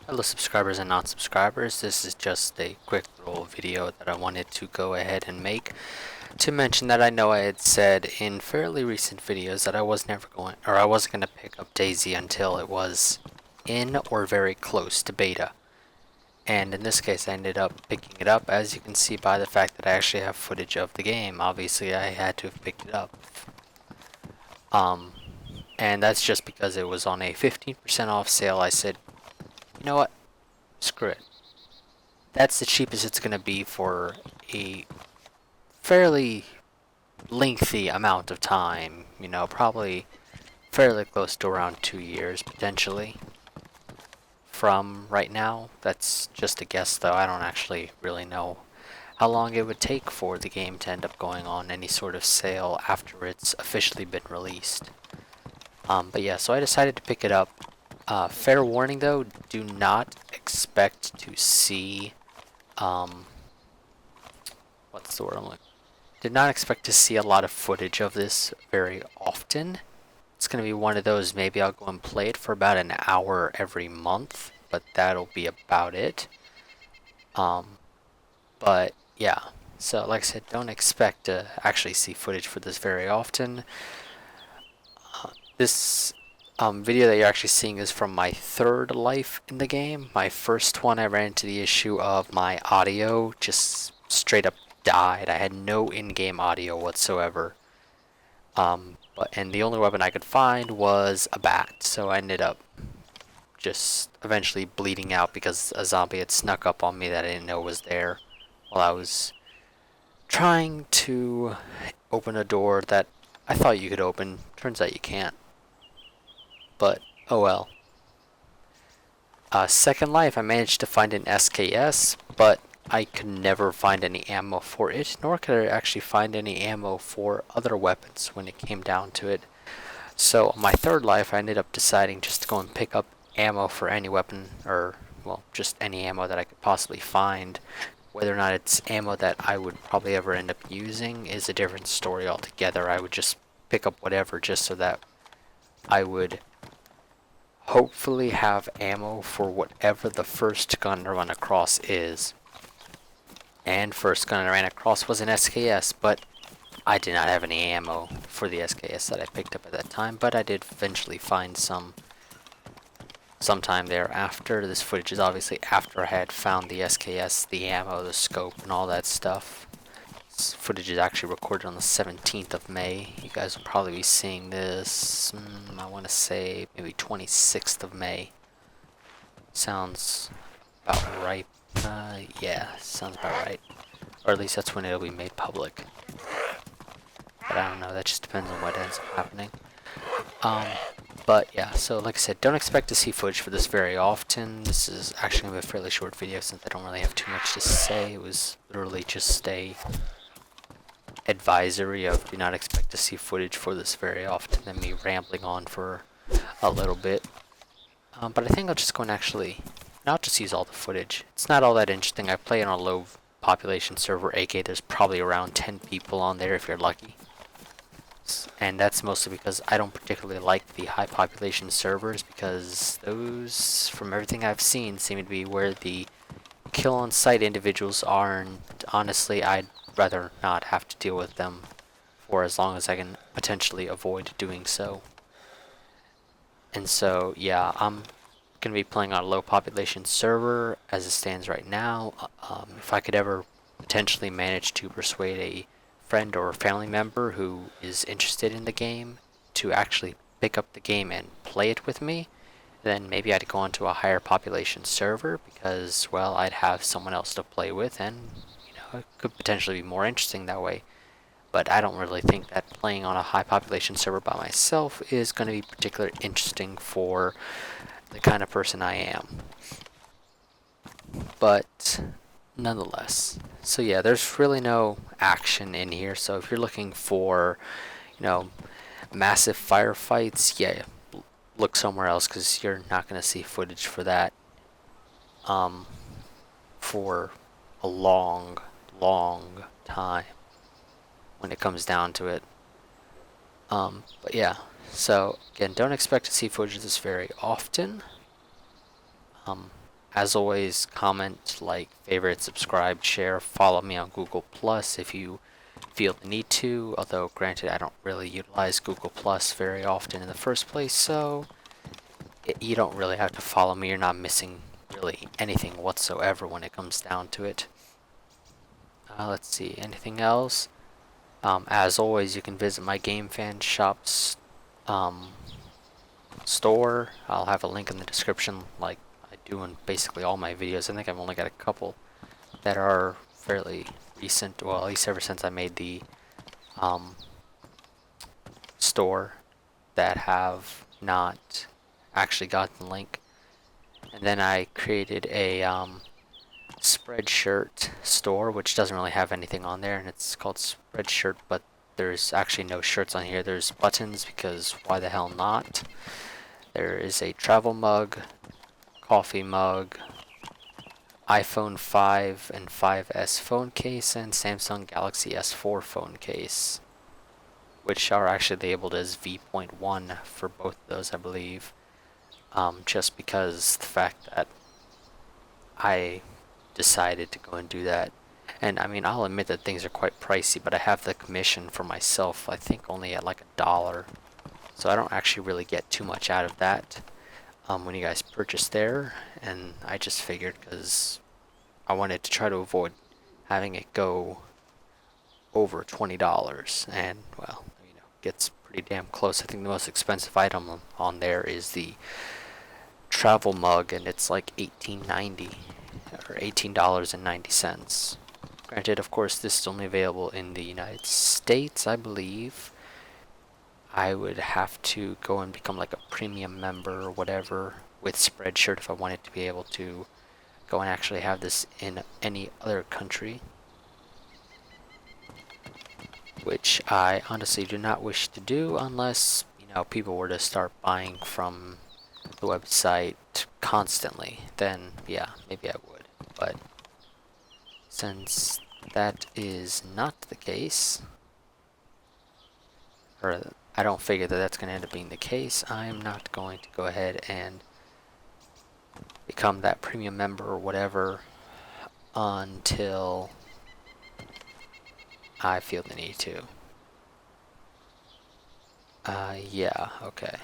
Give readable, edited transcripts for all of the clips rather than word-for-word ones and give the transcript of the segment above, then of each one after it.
Hello subscribers and non-subscribers, this is just a quick little video that I wanted to go ahead and make to mention that I know I had said in fairly recent videos that I wasn't going to pick up DayZ until it was in or very close to beta. And in this case I ended up picking it up, as you can see by the fact that I actually have footage of the game. Obviously I had to have picked it up. Um, and that's just because it was on a 15% off sale. I said, you know what, screw it. That's the cheapest it's going to be for a fairly lengthy amount of time, probably fairly close to around 2 years potentially from right now. That's just a guess though. I don't actually really know how long it would take for the game to end up going on any sort of sale after it's officially been released. But yeah, so I decided to pick it up. Fair warning though, do not expect to see what's the word I'm looking for? Did not expect to see a lot of footage of this very often. It's going to be one of those, maybe I'll go and play it for about an hour every month, but that'll be about it. But yeah, so like I said, don't expect to actually see footage for this very often. This video that you're actually seeing is from my third life in the game. My first one, I ran into the issue of my audio just straight up died. I had no in-game audio whatsoever. And the only weapon I could find was a bat, so I ended up just eventually bleeding out because a zombie had snuck up on me that I didn't know was there while I was trying to open a door that I thought you could open. Turns out you can't. But, oh well. Second life, I managed to find an SKS, but I could never find any ammo for it, nor could I actually find any ammo for other weapons when it came down to it. So on my third life, I ended up deciding just to go and pick up ammo for any weapon, or, well, just any ammo that I could possibly find. Whether or not it's ammo that I would probably ever end up using is a different story altogether. I would just pick up whatever just so that I would hopefully have ammo for whatever the first gun to run across is. And first gun I ran across was an SKS, but I did not have any ammo for the SKS that I picked up at that time, but I did eventually find some sometime thereafter. This footage is obviously after I had found the SKS, the ammo, the scope, and all that stuff. This footage is actually recorded on the 17th of May. You guys will probably be seeing this, I want to say maybe 26th of May. Sounds about right. Yeah, sounds about right. Or at least that's when it'll be made public. But I don't know, that just depends on what ends up happening. But yeah, so like I said, don't expect to see footage for this very often. This is actually going to be a fairly short video since I don't really have too much to say. It was literally just a advisory of do not expect to see footage for this very often, and me rambling on for a little bit. But I think I'll just go and actually, I'll just use all the footage. It's not all that interesting. I play on a low population server, aka there's probably around 10 people on there if you're lucky. And that's mostly because I don't particularly like the high population servers, because those, from everything I've seen, seem to be where the kill on sight individuals are, and honestly I'd rather not have to deal with them for as long as I can potentially avoid doing so. And so yeah, I'm going to be playing on a low population server as it stands right now. If I could ever potentially manage to persuade a friend or family member who is interested in the game to actually pick up the game and play it with me, then maybe I'd go onto a higher population server because, well, I'd have someone else to play with, and it could potentially be more interesting that way. But I don't really think that playing on a high population server by myself is going to be particularly interesting for the kind of person I am. But nonetheless, so yeah, there's really no action in here. So if you're looking for, massive firefights, yeah, look somewhere else because you're not going to see footage for that for a long, long time when it comes down to it. But yeah, so again, don't expect to see footage of this very often. As always, comment, like, favorite, subscribe, share, follow me on Google Plus if you feel the need to, although granted I don't really utilize Google Plus very often in the first place, so you don't really have to follow me. You're not missing really anything whatsoever when it comes down to it. Let's see, anything else? As always, you can visit my Game Fan Shop's store. I'll have a link in the description like I do in basically all my videos. I think I've only got a couple that are fairly recent, well, at least ever since I made the store, that have not actually gotten the link. And then I created a Spreadshirt store, which doesn't really have anything on there, and it's called Spreadshirt, but there's actually no shirts on here. There's buttons, because why the hell not? There is a travel mug, coffee mug, iPhone 5 and 5S phone case, and Samsung Galaxy S4 phone case, which are actually labeled as V.1 for both of those, I believe. Just because the fact that I decided to go and do that. And I mean, I'll admit that things are quite pricey, but I have the commission for myself, I think only at like $1. So I don't actually really get too much out of that when you guys purchase there. And I just figured, because I wanted to try to avoid having it go over $20. And, well, you know, gets pretty damn close. I think the most expensive item on there is the travel mug, and it's like $18.90 or $18.90. Granted, of course, this is only available in the United States, I believe. I would have to go and become like a premium member or whatever with Spreadshirt if I wanted to be able to go and actually have this in any other country, which I honestly do not wish to do unless, you know, people were to start buying from the website constantly. Then yeah, maybe I would. But since that is not the case, or I don't figure that that's going to end up being the case, I'm not going to go ahead and become that premium member or whatever until I feel the need to. Yeah, okay.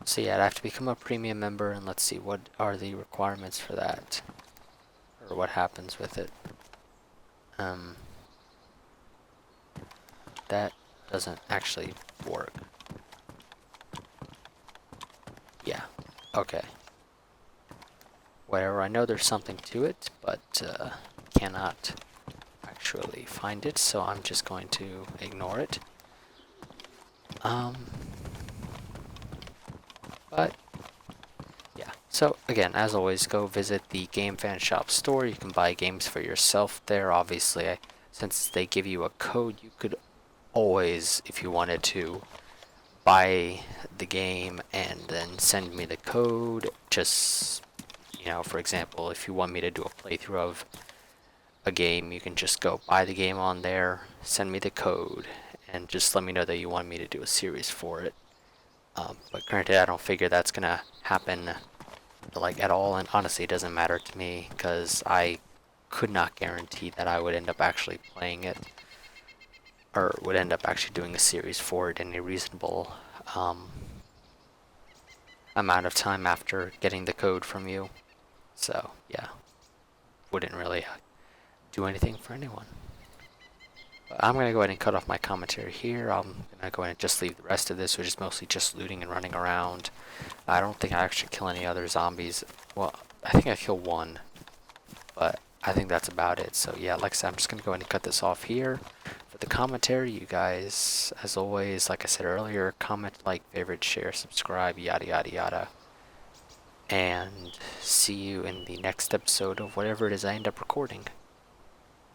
So yeah, I'd have to become a premium member, and let's see, what are the requirements for that? Or what happens with it? That doesn't actually work. Yeah, okay. Whatever, I know there's something to it, but cannot actually find it, so I'm just going to ignore it. But yeah, so again, as always, go visit the Game Fan Shop store. You can buy games for yourself there. Obviously, since they give you a code, you could always, if you wanted to, buy the game and then send me the code. Just, you know, for example, if you want me to do a playthrough of a game, you can just go buy the game on there, send me the code, and just let me know that you want me to do a series for it. But granted, I don't figure that's gonna happen like at all, and honestly, it doesn't matter to me, because I could not guarantee that I would end up actually playing it, or would end up actually doing a series for it in a reasonable amount of time after getting the code from you. So yeah, wouldn't really do anything for anyone. But I'm gonna go ahead and cut off my commentary here. I'm gonna go ahead and just leave the rest of this, which is mostly just looting and running around. I don't think I actually kill any other zombies. Well, I think I kill one, but I think that's about it. So yeah, like I said, I'm just gonna go ahead and cut this off here. For the commentary, you guys, as always, like I said earlier, comment, like, favorite, share, subscribe, yada yada yada. And see you in the next episode of whatever it is I end up recording.